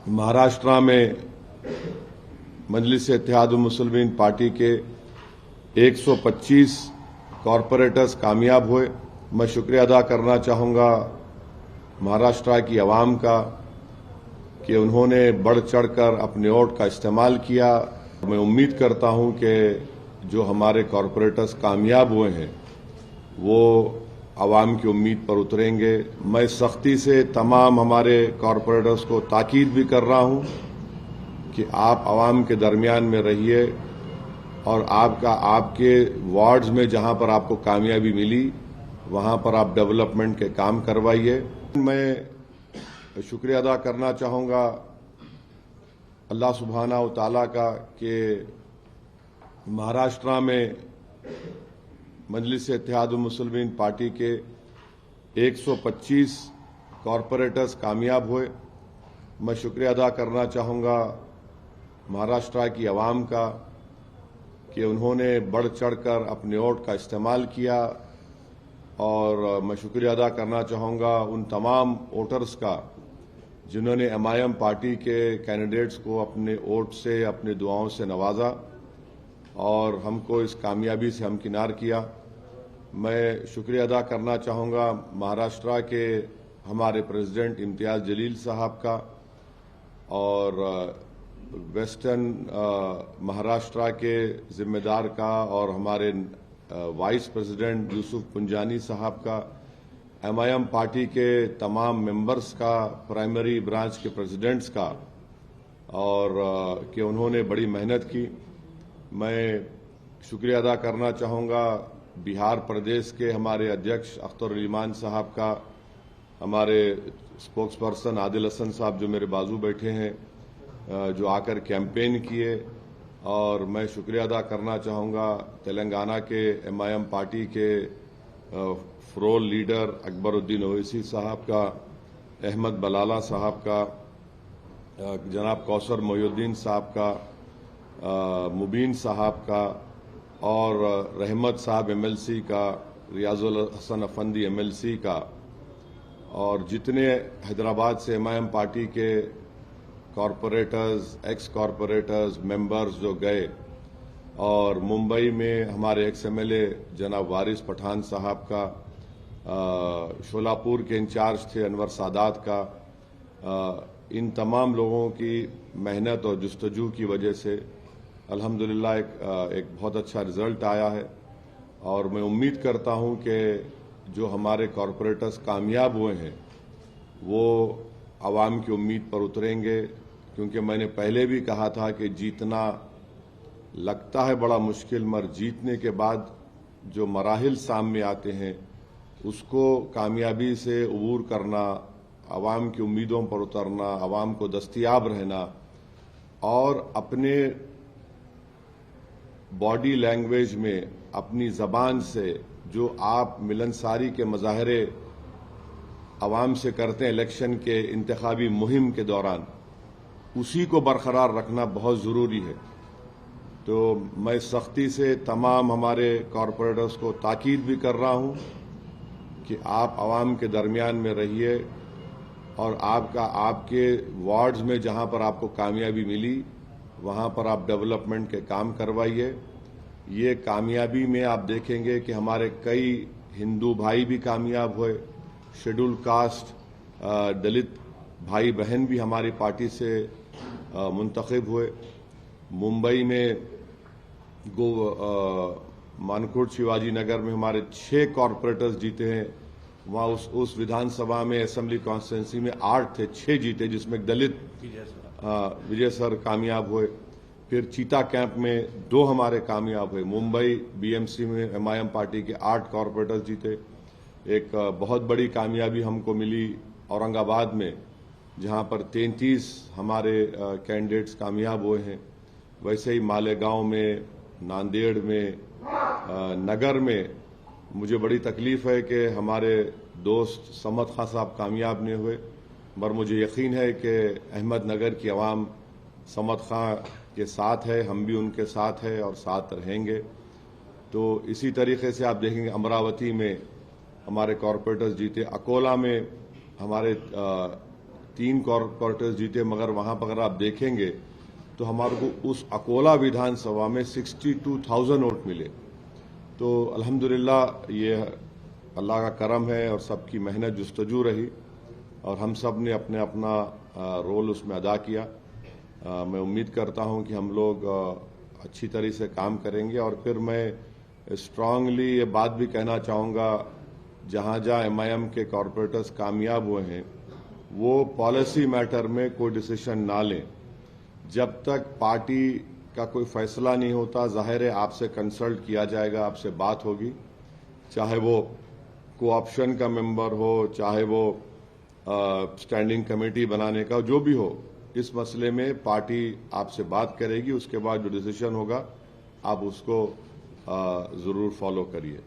महाराष्ट्र में मजलिस इत्तेहाद मुस्लिमीन पार्टी के 125 कॉरपोरेटर्स कामयाब हुए। मैं शुक्रिया अदा करना चाहूँगा महाराष्ट्र की आवाम का कि उन्होंने बढ़ चढ़कर अपने वोट का इस्तेमाल किया। मैं उम्मीद करता हूं कि जो हमारे कॉरपोरेटर्स कामयाब हुए हैं वो आवाम की उम्मीद पर उतरेंगे। मैं सख्ती से तमाम हमारे कॉरपोरेटर्स को ताकीद भी कर रहा हूं कि आप आवाम के दरमियान में रहिए और आपके वार्ड्स में जहां पर आपको कामयाबी मिली वहां पर आप डेवलपमेंट के काम करवाइए। मैं शुक्रिया अदा करना चाहूँगा अल्लाह सुब्हाना व तआला का कि महाराष्ट्र में मजलिस इत्तेहाद मुस्लिमीन पार्टी के 125 कॉरपोरेटर्स कामयाब हुए। मैं शुक्रिया अदा करना चाहूँगा महाराष्ट्र की आवाम का कि उन्होंने बढ़ चढ़कर अपने वोट का इस्तेमाल किया। और मैं शुक्रिया अदा करना चाहूँगा उन तमाम वोटर्स का जिन्होंने एमआईएम पार्टी के कैंडिडेट्स को अपने वोट से, अपने दुआओं से नवाजा और हमको इस कामयाबी से हमकिनार किया। मैं शुक्रिया अदा करना चाहूँगा महाराष्ट्र के हमारे प्रेसिडेंट इम्तियाज़ जलील साहब का और वेस्टर्न महाराष्ट्र के जिम्मेदार का और हमारे वाइस प्रेसिडेंट यूसुफ पुंजानी साहब का, एमआईएम पार्टी के तमाम मेंबर्स का, प्राइमरी ब्रांच के प्रेसिडेंट्स का और कि उन्होंने बड़ी मेहनत की। मैं शुक्रिया अदा करना चाहूँगा बिहार प्रदेश के हमारे अध्यक्ष अख्तर ईमान साहब का, हमारे स्पोक्स पर्सन आदिल हसन साहब जो मेरे बाजू बैठे हैं, जो आकर कैंपेन किए। और मैं शुक्रिया अदा करना चाहूँगा तेलंगाना के एमआईएम पार्टी के फ्लोर लीडर अकबरुद्दीन ओवैसी साहब का, अहमद बलाला साहब का, जनाब कौसर मोहिउद्दीन साहब का, मुबीन साहब का और रहमत साहब एमएलसी का, रियाजुल हसन अफंदी एमएलसी का और जितने हैदराबाद से एमआईएम पार्टी के कॉरपोरेटर्स, एक्स कॉरपोरेटर्स, मेंबर्स जो गए। और मुंबई में हमारे एक्स एमएलए जनाब वारिस पठान साहब का, शोलापुर के इंचार्ज थे अनवर सादात का, इन तमाम लोगों की मेहनत और जुस्तजू की वजह से अल्हम्दुलिल्लाह एक बहुत अच्छा रिजल्ट आया है। और मैं उम्मीद करता हूं कि जो हमारे कॉरपोरेटर्स कामयाब हुए हैं वो आवाम की उम्मीद पर उतरेंगे, क्योंकि मैंने पहले भी कहा था कि जीतना लगता है बड़ा मुश्किल, मगर जीतने के बाद जो मराहिल सामने आते हैं उसको कामयाबी से अबूर करना, आवाम की उम्मीदों पर उतरना, आवाम को दस्तयाब रहना और अपने बॉडी लैंग्वेज में, अपनी जबान से जो आप मिलनसारी के मजाहरे आवाम से करते हैं इलेक्शन के इंतखाबी मुहिम के दौरान, उसी को बरकरार रखना बहुत ज़रूरी है। तो मैं सख्ती से तमाम हमारे कॉरपोरेटर्स को ताकीद भी कर रहा हूं कि आप आवाम के दरमियान में रहिए और आपके वार्ड्स में जहां पर आपको कामयाबी मिली वहां पर आप डेवलपमेंट के काम करवाइए। ये कामयाबी में आप देखेंगे कि हमारे कई हिंदू भाई भी कामयाब हुए, शेड्यूल कास्ट दलित भाई बहन भी हमारी पार्टी से मुंतखब हुए। मुंबई में मानकोट शिवाजी नगर में हमारे 6 कॉरपोरेटर्स जीते हैं। वहां उस विधानसभा में असेंबली कॉन्स्टिट्यूंसी में 8 थे, 6 जीते, जिसमें दलित विजय सर कामयाब हुए। फिर चीता कैंप में 2 हमारे कामयाब हुए। मुंबई बीएमसी में एमआईएम पार्टी के 8 कॉरपोरेटर्स जीते। एक बहुत बड़ी कामयाबी हमको मिली औरंगाबाद में, जहां पर 33 हमारे कैंडिडेट्स कामयाब हुए हैं। वैसे ही मालेगांव में, नांदेड़ में, नगर में मुझे बड़ी तकलीफ है कि हमारे दोस्त समद खां साहब कामयाब नहीं हुए, मगर मुझे यकीन है कि अहमदनगर की आवाम समद खां के साथ है, हम भी उनके साथ हैं और साथ रहेंगे। तो इसी तरीके से आप देखेंगे अमरावती में हमारे कॉरपोरेटर्स जीते, अकोला में हमारे 3 कॉर्पोरेटर्स जीते, मगर वहां पर अगर आप देखेंगे तो हमारे को उस अकोला विधानसभा में 62,000 वोट मिले। तो अल्हम्दुलिल्लाह ये अल्लाह का करम है और सबकी मेहनत जुस्तजू रही और हम सब ने अपने अपना रोल उसमें अदा किया। मैं उम्मीद करता हूं कि हम लोग अच्छी तरह से काम करेंगे। और फिर मैं स्ट्रांगली ये बात भी कहना चाहूँगा, जहाँ जहाँ MIM के कॉरपोरेटर्स कामयाब हुए हैं वो पॉलिसी मैटर में कोई डिसीजन ना लें जब तक पार्टी का कोई फैसला नहीं होता। जाहिर है आपसे कंसल्ट किया जाएगा, आपसे बात होगी, चाहे वो कोऑप्शन का मेंबर हो, चाहे वो स्टैंडिंग कमेटी बनाने का, जो भी हो। इस मसले में पार्टी आपसे बात करेगी, उसके बाद जो डिसीजन होगा आप उसको जरूर फॉलो करिए।